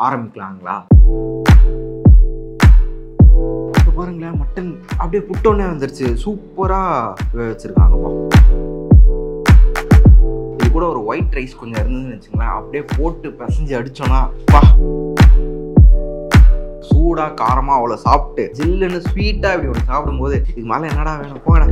ஆரம்பிக்கலாங்களா? பாருங்களேன், மட்டன் அப்படியே புட்டோன்னே வந்துருச்சு. சூப்பராக வச்சுருக்காங்கப்பா. இது கூட ஒரு ஒயிட் ரைஸ் கொஞ்சம் இருந்ததுன்னு வச்சுங்களேன், அப்படியே போட்டு பிசைஞ்சு அடிச்சோன்னா பா, சூடாக காரமாக அவ்வளோ சாப்பிட்டு ஜில்லுன்னு ஸ்வீட்டாக இப்படி ஒன்று சாப்பிடும்போது இது மேலே என்னடா வேணும் போங்கடா.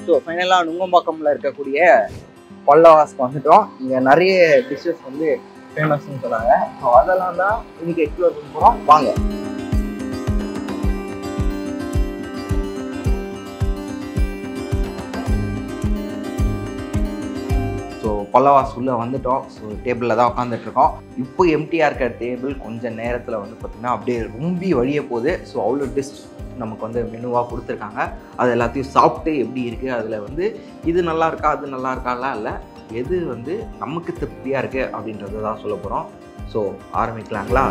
ஸோ ஃபைனலாக நுங்கம்பாக்கம்ல இருக்கக்கூடிய பல்லவாஸ்க்கு வந்துட்டோம். இங்கே நிறைய டிஷ்ஷஸ் வந்து ஃபேமஸ்ன்னு சொன்னாங்க. ஸோ அதெல்லாம் தான் இன்னைக்கு எக்ஸ்ப்ளோர் பண்ண போகிறோம். வாங்க. ஸோ பல்லவாஸ் உள்ள வந்துட்டோம். ஸோ டேபிளில் தான் உட்காந்துட்ருக்கோம். இப்போ எம்டியாக இருக்க டேபிள் கொஞ்சம் நேரத்தில் வந்து பார்த்திங்கன்னா அப்படியே ரொம்ப வழிய போகுது. ஸோ அவ்வளோ டிஷ் நமக்கு வந்து மெனுவாக கொடுத்துருக்காங்க. அது எல்லாத்தையும் சாப்பிட்டு எப்படி இருக்குது, அதில் வந்து இது நல்லா இருக்கா அது நல்லா இருக்காலாம் இல்லை, எது வந்து நமக்கு திருப்தியாக இருக்குது அப்படின்றத தான் சொல்ல போகிறோம். ஸோ ஆரம்பிக்கலாங்களா?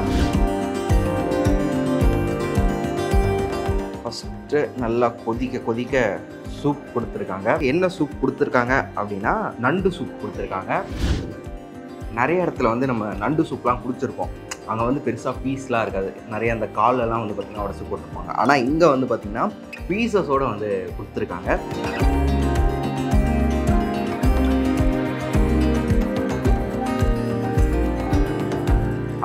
ஃபஸ்ட்டு நல்லா கொதிக்க சூப் கொடுத்துருக்காங்க. என்ன சூப் கொடுத்துருக்காங்க அப்படின்னா நண்டு சூப் கொடுத்துருக்காங்க. நிறைய இடத்துல வந்து நம்ம நண்டு சூப்லாம் குடிச்சிருப்போம். அங்கே வந்து பெருசாக பீஸ்லாம் இருக்காது. நிறைய அந்த காலெல்லாம் வந்து பார்த்திங்கன்னா உடச்சி போட்டிருப்பாங்க. ஆனால் இங்கே வந்து பார்த்திங்கன்னா பீசஸோடு வந்து கொடுத்துருக்காங்க.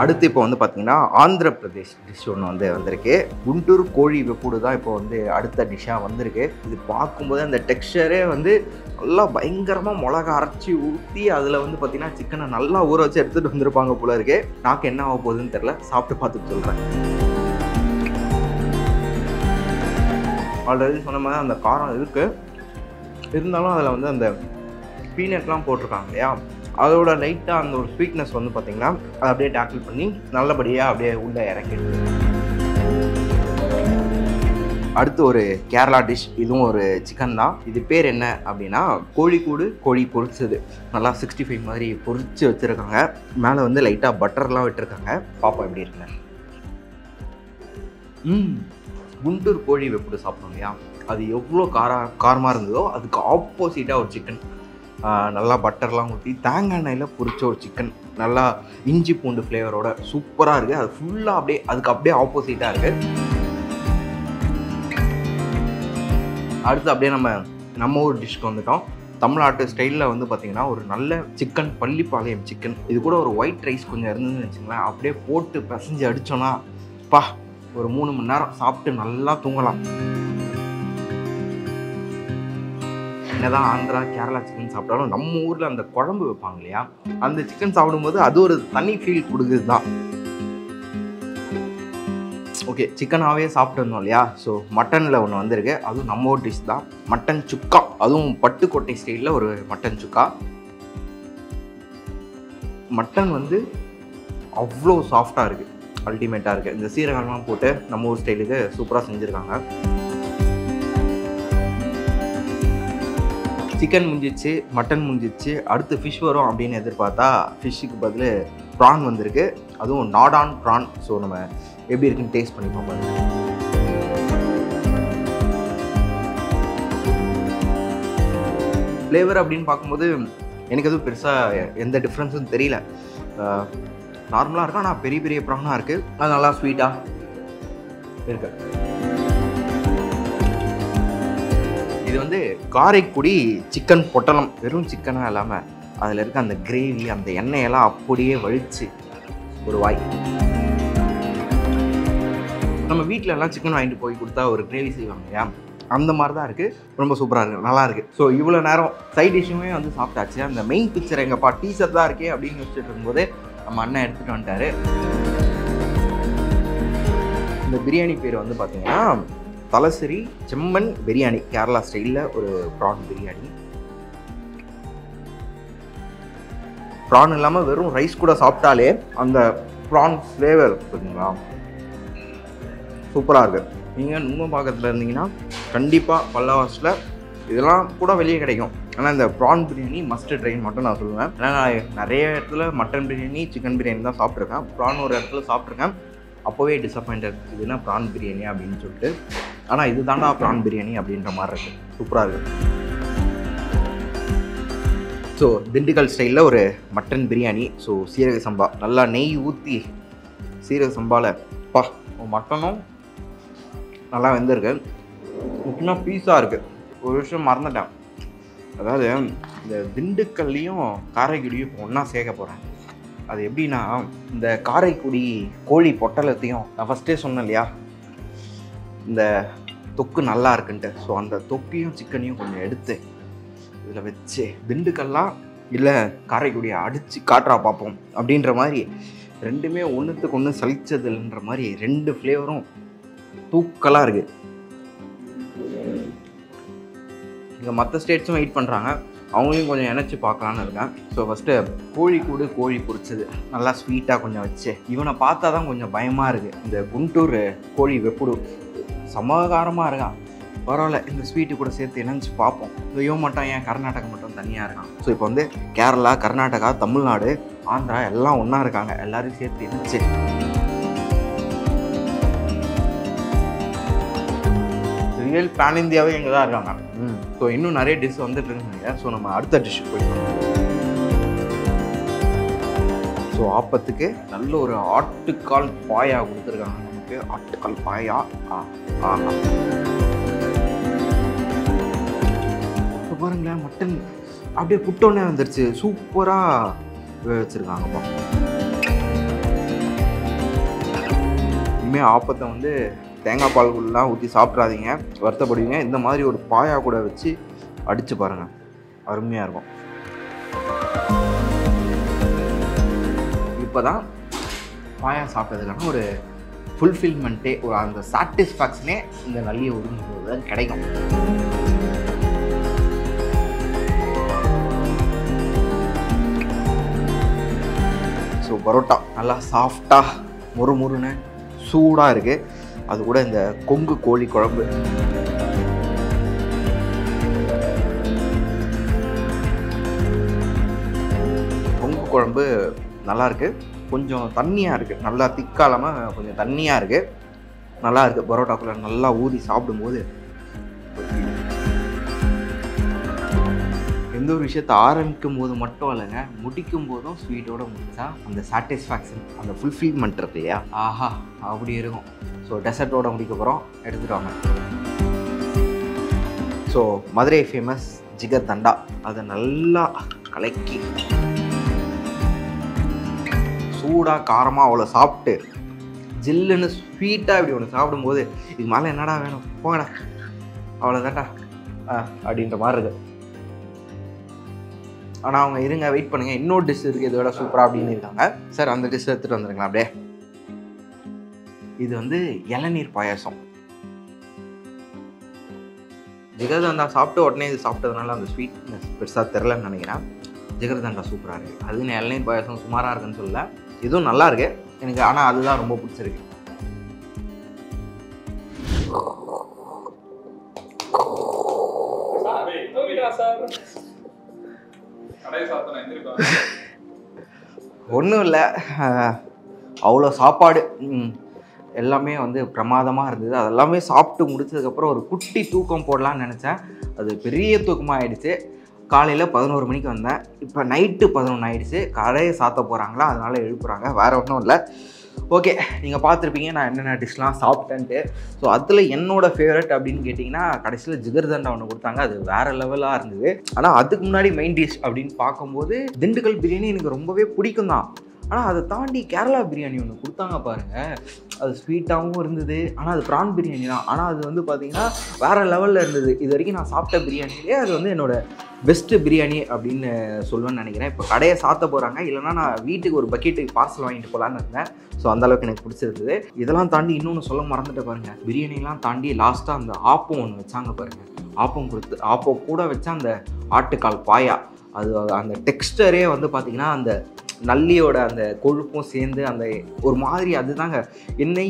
அடுத்து இப்போ வந்து பார்த்திங்கன்னா ஆந்திர பிரதேஷ் டிஷ் ஒன்று வந்து வந்திருக்கு. குண்டூர் கோழி வெப்புடு தான் இப்போ வந்து அடுத்த டிஷ்ஷாக வந்திருக்கு. இது பார்க்கும்போது அந்த டெக்ஸ்சரே வந்து நல்லா பயங்கரமாக மிளகா அரைச்சி ஊற்றி அதில் வந்து பார்த்திங்கன்னா சிக்கனை நல்லா ஊற வச்சு எடுத்துகிட்டு வந்திருப்பாங்க போல இருக்கு. நாக்கு என்ன ஆக போகுதுன்னு தெரில, சாப்பிட்டு பார்த்துட்டு சொல்கிறேன். ஆல்ரெடி சொன்ன மாதிரி அந்த காரம் இருக்குது, இருந்தாலும் அதில் வந்து அந்த பீனட்லாம் போட்டிருக்காங்க இல்லையா, அதோட லைட்டாக அந்த ஒரு ஸ்வீட்னஸ் வந்து பார்த்திங்கன்னா அதை அப்படியே டேக்கிள் பண்ணி நல்லபடியாக அப்படியே உள்ளே இறக்கிடுது. அடுத்து ஒரு கேரளா டிஷ். இதுவும் ஒரு சிக்கன் தான். இது பேர் என்ன அப்படின்னா கோழிக்கூடு கோழி பொரிச்சது. நல்லா 65 மாதிரி பொரிச்சு வச்சுருக்காங்க. மேலே வந்து லைட்டாக பட்டர்லாம் விட்டுருக்காங்க. பாப்பா எப்படி இருக்குங்க. குண்டூர் கோழி வெப்புடு சாப்பிட்டோம் இல்லையா, அது எவ்வளோ காரமாக இருந்ததோ அதுக்கு ஆப்போசிட்டாக ஒரு சிக்கன். நல்லா பட்டர்லாம் ஊற்றி தேங்காய் எண்ணெயில் பொரிச்ச ஒரு சிக்கன், நல்லா இஞ்சி பூண்டு ஃப்ளேவரோட சூப்பராக இருக்குது. அது ஃபுல்லாக அப்படியே அதுக்கு அப்படியே ஆப்போசிட்டாக இருக்குது. அடுத்து அப்படியே நம்ம ஊர் டிஷ்க்கு வந்துட்டோம். தமிழ்நாட்டு ஸ்டைலில் வந்து பார்த்திங்கன்னா ஒரு நல்ல சிக்கன் பள்ளிப்பாளையம் சிக்கன். இது கூட ஒரு ஒயிட் ரைஸ் கொஞ்சம் இருந்ததுன்னு வச்சுங்களேன், அப்படியே போட்டு பிசைஞ்சு அடித்தோன்னா பா, ஒரு 3 மணி நேரம் சாப்பிட்டு நல்லா தூங்கலாம். என்னதான் ஆந்திரா கேரளா சிக்கன் சாப்பிட்டாலும் நம்ம ஊரில் அந்த குழம்பு வைப்பாங்க இல்லையா, அந்த சிக்கன் சாப்பிடும்போது அது ஒரு தனி ஃபீல் கொடுக்குது தான். ஓகே, சிக்கனாகவே சாப்பிட்டு இருந்தோம் இல்லையா. ஸோ மட்டனில் ஒன்று வந்திருக்கு. அதுவும் நம்ம ஊர் டிஷ் தான், மட்டன் சுக்கா. அதுவும் பட்டுக்கோட்டை ஸ்டைலில் ஒரு மட்டன் சுக்கா. மட்டன் வந்து அவ்வளோ சாஃப்டாக இருக்குது, அல்டிமேட்டாக இருக்குது. இந்த சீரகம்லாம் போட்டு நம்ம ஊர் ஸ்டைலுக்கு சூப்பராக செஞ்சுருக்காங்க. சிக்கன் முடிஞ்சிச்சு, மட்டன் முடிஞ்சிச்சு. அடுத்து ஃபிஷ் வரும் அப்படின்னு எதிர்பார்த்தா ஃபிஷ்ஷுக்கு பதில் ப்ரான் வந்திருக்கு. அதுவும் நாடான் ப்ரான். ஸோ நம்ம எப்படி இருக்குன்னு டேஸ்ட் பண்ணி பார்ப்போம். ஃப்ளேவர் அப்படின்னு பார்க்கும்போது எனக்கு எதுவும் பெருசாக எந்த டிஃப்ரென்ஸும் தெரியல. நார்மலாக இருக்கும், ஆனால் பெரிய பெரிய ப்ரானாக இருக்குது. அது நல்லா ஸ்வீட்டாக இருக்கு. இது வந்து காரைக்குடி சிக்கன் பொட்டலம். வெறும் சிக்கனாக இல்லாமல் அதில் இருக்க அந்த கிரேவி, அந்த எண்ணெயெல்லாம் அப்படியே வழித்து ஒரு வாய். நம்ம வீட்டிலலாம் சிக்கன் வாங்கிட்டு போய் கொடுத்தா ஒரு கிரேவி செய்வாங்க இல்லையா, அந்த மாதிரி தான் இருக்குது. ரொம்ப சூப்பராக இருக்குது, நல்லா இருக்குது. ஸோ இவ்வளோ நேரம் சைட் டிஷ்ஷுமே வந்து சாப்பிட்டாச்சு. அந்த மெயின் பிக்சர் எங்கப்பா டீசர் தான் இருக்கே அப்படின்னு யோசிச்சுட்டு இருக்கும்போது நம்ம அண்ணன் எடுத்துகிட்டு வந்துட்டார். இந்த பிரியாணி பேர் வந்து பார்த்திங்கன்னா தலசரி செம்மன் பிரியாணி. கேரளா ஸ்டைலில் ஒரு ப்ரான் பிரியாணி. ப்ரான் இல்லாமல் வெறும் ரைஸ் கூட சாப்பிட்டாலே அந்த ப்ரான் ஃப்ளேவர் இருக்குதுங்களா, சூப்பராக இருக்குது. நீங்கள் நுங்கம்பாக்கத்தில் இருந்தீங்கன்னா கண்டிப்பாக பல்லவாஸில் இதெல்லாம் கூட வெளியே கிடைக்கும். ஆனால் இந்த ப்ரான் பிரியாணி மஸ்ட் ட்ரைன்னு மட்டும் நான் சொல்லுவேன். ஏன்னா நான் நிறைய இடத்துல மட்டன் பிரியாணி சிக்கன் பிரியாணி தான் சாப்பிட்ருக்கேன். ப்ரான் ஒரு இடத்துல சாப்பிட்ருக்கேன், அப்போவே டிசப்பாயிண்டட் இதுனா ப்ரான் பிரியாணி அப்படின்னு சொல்லிட்டு. ஆனால் இது தாண்டா ப்ரான் பிரியாணி அப்படின்ற மாதிரி இருக்குது, சூப்பராக இருக்குது. ஸோ திண்டுக்கல் ஸ்டைலில் ஒரு மட்டன் பிரியாணி. ஸோ சீரக சம்பா நல்லா நெய் ஊற்றி சீரக சம்பாவில் மட்டனும் நல்லா வெந்திருக்கு. முக்கியமாக பீஸாக இருக்குது. ஒரு விஷயம் மறந்துட்டேன், அதாவது இந்த திண்டுக்கல்லையும் காரைக்குடியும் ஒன்றா சேர்க்க போகிறேன். அது எப்படின்னா, இந்த காரைக்குடி கோழி பொட்டலத்தையும் நான் ஃபஸ்ட்டே சொன்னேன் இல்லையா, இந்த தொக்கு நல்லா இருக்குன்ட்டு. ஸோ அந்த தொக்கையும் சிக்கனையும் கொஞ்சம் எடுத்து இதில் வச்சு திண்டுக்கல்லாம் இல்லை காரைக்குடியை அடித்து காட்டுறா பார்ப்போம் அப்படின்ற மாதிரி, ரெண்டுமே ஒன்றுத்துக்கு ஒன்று சலிச்சதுன்ற மாதிரி 2 ஃப்ளேவரும் தூக்கலாக இருக்குது. இங்கே மற்ற ஸ்டேட்ஸும் வெயிட் பண்ணுறாங்க, அவங்களையும் கொஞ்சம் இணைச்சி பார்க்கலான்னு இருக்கேன். ஸோ ஃபஸ்ட்டு கோழிக்கூடு கோழி பொரிச்சது நல்லா ஸ்வீட்டாக கொஞ்சம் வச்சு, இவனை பார்த்தா தான் கொஞ்சம் பயமாக இருக்குது. இந்த குண்டூர் கோழி வெப்புடு சமகாரமாக இருக்கான், பரவாயில்ல இந்த ஸ்வீட்டு கூட சேர்த்து இணைச்சி பார்ப்போம். இவன் மட்டும் ஏன் கர்நாடகா மட்டும் தனியாக இருக்கான். ஸோ இப்போ வந்து கேரளா, கர்நாடகா, தமிழ்நாடு, ஆந்திரா எல்லாம் ஒன்றா இருக்காங்க. எல்லாரையும் சேர்த்து இணைச்சு ரியல் பேன் இந்தியாவே இங்கே தான் இருக்காங்க. ஸோ இன்னும் நிறைய டிஷ் வந்துட்டு இருக்குங்க. ஸோ நம்ம அடுத்த டிஷ்ஷுக்கு போயிடலாம். ஸோ ஆப்பத்துக்கு நல்ல ஒரு ஆட்டுக்கால் பாயா கொடுத்துருக்காங்க நமக்கு. ஆட்டுக்கால் பாயா இப்போ பாருங்களேன், மட்டன் அப்படியே புட்டோன்னே வந்துருச்சு. சூப்பராக வச்சுருக்காங்கப்பா. இனிமேல் ஆப்பத்தை வந்து தேங்காய் பால்குள்ளலாம் ஊற்றி சாப்பிட்றாதீங்க, வருத்தப்படுவீங்க. இந்த மாதிரி ஒரு பாயா கூட வச்சு அடித்து பாருங்கள், அருமையாக இருக்கும். இப்போ தான் பாயா சாப்பிட்டதுக்கான ஒரு ஃபுல்ஃபில்மெண்ட்டே, ஒரு அந்த சாட்டிஸ்ஃபேக்ஷனே இந்த நல்லியை ஒதுங்கும்போது தான் கிடைக்கும். ஸோ பரோட்டா நல்லா சாஃப்டாக முறுமுறுன்னு சூடாக இருக்குது. அது கூட இந்த கொங்கு கோழி குழம்பு, கொங்கு குழம்பு நல்லாயிருக்கு. கொஞ்சம் தண்ணியாக இருக்குது, நல்லா திக்காலாமல் கொஞ்சம் தண்ணியாக இருக்குது, நல்லா இருக்குது. பரோட்டாக்குள்ளே நல்லா ஊதி சாப்பிடும்போது எந்த ஒரு விஷயத்தை ஆரம்பிக்கும் போது மட்டும் இல்லைங்க, முடிக்கும் போதும் ஸ்வீட்டோடு முடித்தா அந்த சாட்டிஸ்ஃபேக்ஷன், அந்த ஃபுல்ஃபில்மெண்ட் இருக்கு இல்லையா, ஆஹா அப்படி இருக்கும். ஸோ டெசர்ட்டோட முடிக்க போகிறோம், எடுத்துகிட்டு வாங்க. ஸோ மதுரை ஃபேமஸ் ஜிகர் தண்டா, அதை நல்லா கலக்கி சூடாக காரமாக அவ்வளோ சாப்பிட்டு ஜில்லுன்னு ஸ்வீட்டாக இப்படி ஒன்று சாப்பிடும்போது இது மேலே என்னடா வேணும், போங்கடா அவ்வளோதான்டா அப்படின்ற மாதிரி இருக்குது. ஆனால் அவங்க இருங்க வெயிட் பண்ணுங்கள், இன்னொரு டிஷ் இருக்குது இதோட சூப்பராக அப்படின்னு இருக்காங்க. சார் அந்த டிஷ் எடுத்துகிட்டு வந்துடுங்களா அப்படியே. இது வந்து இளநீர் பாயாசம். ஜிகர்தண்டா சாப்பிட்டு உடனே இது சாப்பிட்டதுனால அந்த ஸ்வீட்னஸ் பெருசாக தெரிலன்னு நினைக்கிறேன். ஜிகர்தண்டா சூப்பராக இருக்குது. அதுன்னு இளநீர் பாயாசம் சுமாராக இருக்குன்னு சொல்லல, இதுவும் நல்லா இருக்கு எனக்கு. ஆனால் அதுதான் ரொம்ப பிடிச்சிருக்கு. ஒன்றும் இல்லை, அவ்வளோ சாப்பாடு எல்லாமே வந்து பிரமாதமாக இருந்தது. அதெல்லாமே சாப்பிட்டு முடிச்சதுக்கப்புறம் ஒரு குட்டி தூக்கம் போடலான்னு நினச்சேன். அது பெரிய தூக்கமாக ஆகிடுச்சு. காலையில் 11 மணிக்கு வந்தேன், இப்போ நைட்டு 11 ஆகிடுச்சு. கடையை சாத்த போகிறாங்களா, அதனால் எழுப்புறாங்க, வேறு ஒன்றும் இல்லை. ஓகே, நீங்கள் பார்த்துருப்பீங்க நான் என்னென்ன டிஷ்லாம் சாப்பிட்டேன்ட்டு. ஸோ அதில் என்னோடய ஃபேவரட் அப்படின்னு கேட்டிங்கன்னா கடைசியில் ஜிகர்தண்டா ஒன்று கொடுத்தாங்க, அது வேறு லெவலாக இருந்தது. ஆனால் அதுக்கு முன்னாடி மெயின் டிஷ் அப்படின்னு பார்க்கும்போது திண்டுக்கல் பிரியாணி எனக்கு ரொம்பவே பிடிக்கும் தான். ஆனால் அதை தாண்டி கேரளா பிரியாணி ஒன்று கொடுத்தாங்க பாருங்கள், அது ஸ்வீட்டாகவும் இருந்தது. ஆனால் அது ப்ரான் பிரியாணி தான், ஆனால் அது வந்து பார்த்திங்கன்னா வேறு லெவலில் இருந்தது. இது வரைக்கும் நான் சாப்பிட்ட பிரியாணிலே அது வந்து என்னோடய பெஸ்ட்டு பிரியாணி அப்படின்னு சொல்லுவேன்னு நினைக்கிறேன். இப்போ கடையை சாத்த போகிறாங்க, இல்லைனா நான் வீட்டுக்கு ஒரு பக்கெட்டுக்கு பார்சல் வாங்கிட்டு போகலான்னு இருந்தேன். ஸோ அந்தளவுக்கு எனக்கு பிடிச்சிருந்தது. இதெல்லாம் தாண்டி இன்னொன்று சொல்ல மறந்துட்டு பாருங்கள், பிரியாணிலாம் தாண்டி லாஸ்ட்டாக அந்த ஆப்பம் ஒன்று வச்சாங்க பாருங்கள். ஆப்பம் கொடுத்து ஆப்பம் கூட வச்சா அந்த ஆட்டுக்கால் பாயா, அது அந்த டெக்ஸ்டரே வந்து பார்த்திங்கன்னா அந்த நல்லியோட அந்த கொழுப்பும் சேர்ந்து அந்த ஒரு மாதிரி, அதுதாங்க என்னை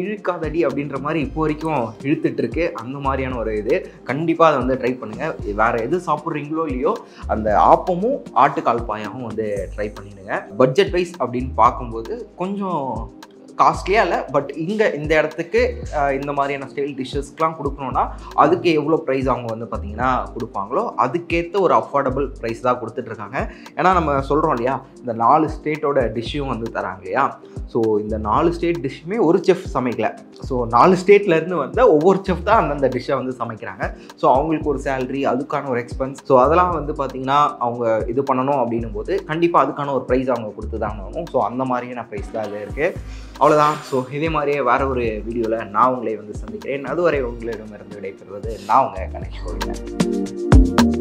இழுக்காதடி அப்படின்ற மாதிரி இப்போ வரைக்கும் இழுத்துட்டு இருக்கு. அந்த மாதிரியான ஒரு இது கண்டிப்பாக அதை வந்து ட்ரை பண்ணுங்கள். வேறு எது சாப்பிட்றீங்களோ இல்லையோ அந்த ஆப்பமும் ஆட்டுக்கால் பாயாவும் வந்து ட்ரை பண்ணிடுங்க. பட்ஜெட் வைஸ் அப்படின்னு பார்க்கும்போது கொஞ்சம் காஸ்ட்லியாக இல்லை, பட் இங்கே இந்த இடத்துக்கு இந்த மாதிரியான ஸ்டைல் டிஷ்ஷஸ்க்கெலாம் கொடுக்கணுன்னா அதுக்கு எவ்வளோ ப்ரைஸ் அவங்க வந்து பார்த்திங்கன்னா கொடுப்பாங்களோ அதுக்கேற்ற ஒரு அஃபோர்டபுள் ப்ரைஸ் தான் கொடுத்துட்ருக்காங்க. ஏன்னா நம்ம சொல்கிறோம் இல்லையா, இந்த 4 ஸ்டேட்டோட டிஷ்ஷும் வந்து தராங்க இல்லையா. ஸோ இந்த 4 ஸ்டேட் டிஷ்ஷுமே ஒரு செஃப் சமைக்கல. ஸோ 4 ஸ்டேட்லேருந்து வந்த ஒவ்வொரு செஃப் தான் அந்தந்த டிஷ்ஷை வந்து சமைக்கிறாங்க. ஸோ அவங்களுக்கு ஒரு சேலரி, அதுக்கான ஒரு எக்ஸ்பென்ஸ், ஸோ அதெல்லாம் வந்து பார்த்திங்கன்னா அவங்க இது பண்ணணும் அப்படின்னும் போது கண்டிப்பாக அதுக்கான ஒரு ப்ரைஸ் அவங்க கொடுத்து தான் ஆகணும். ஸோ அந்த மாதிரியான ப்ரைஸ் தான் இது இருக்குது. அவ்வளோதான். ஸோ இதே மாதிரியே வேறு ஒரு வீடியோவில் நான் உங்களை வந்து சந்திக்கிறேன். அதுவரை உங்களிடமிருந்து விடைபெறுவது நான் உங்கள் கணேஷ் கோவிந்தன்.